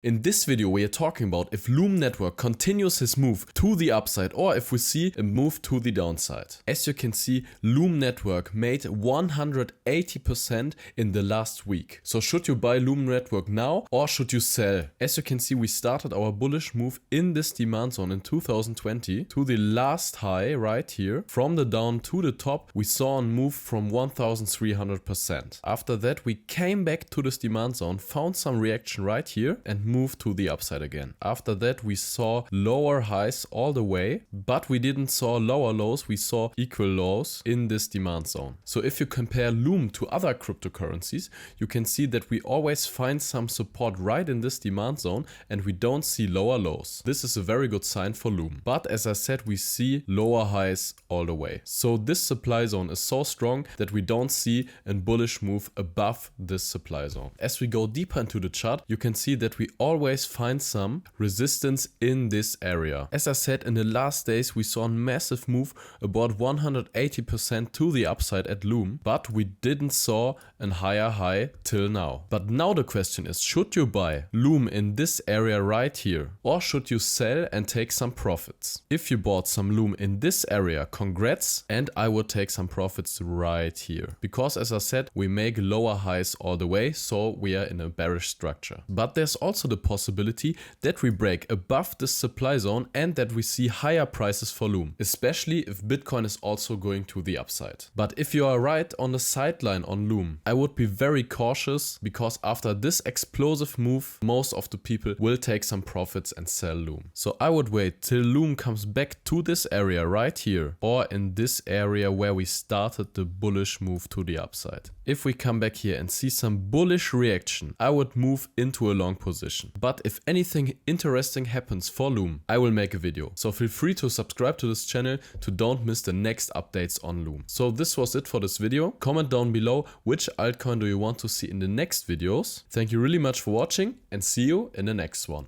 In this video we are talking about if Loom Network continues his move to the upside or if we see a move to the downside. As you can see, Loom Network made 180% in the last week. So should you buy Loom Network now or should you sell? As you can see, we started our bullish move in this demand zone in 2020 to the last high right here. From the down to the top, we saw a move from 1300%. After that, we came back to this demand zone, found some reaction right here and move to the upside again. After that, we saw lower highs all the way, but we didn't saw lower lows, we saw equal lows in this demand zone. So if you compare Loom to other cryptocurrencies, you can see that we always find some support right in this demand zone and we don't see lower lows. This is a very good sign for Loom. But as I said, we see lower highs all the way. So this supply zone is so strong that we don't see a bullish move above this supply zone. As we go deeper into the chart, you can see that we always find some resistance in this area. As I said, in the last days we saw a massive move about 180% to the upside at Loom, but we didn't saw a higher high till now. But now the question is, should you buy Loom in this area right here or should you sell and take some profits? If you bought some Loom in this area, congrats, and I would take some profits right here. Because as I said, we make lower highs all the way, so we are in a bearish structure. But there's also the possibility that we break above this supply zone and that we see higher prices for Loom, especially if Bitcoin is also going to the upside. But if you are right on the sideline on Loom, I would be very cautious because after this explosive move, most of the people will take some profits and sell Loom. So I would wait till Loom comes back to this area right here or in this area where we started the bullish move to the upside. If we come back here and see some bullish reaction, I would move into a long position. But if anything interesting happens for Loom, I will make a video. So feel free to subscribe to this channel to don't miss the next updates on Loom. So this was it for this video. Comment down below which altcoin do you want to see in the next videos. Thank you really much for watching and see you in the next one.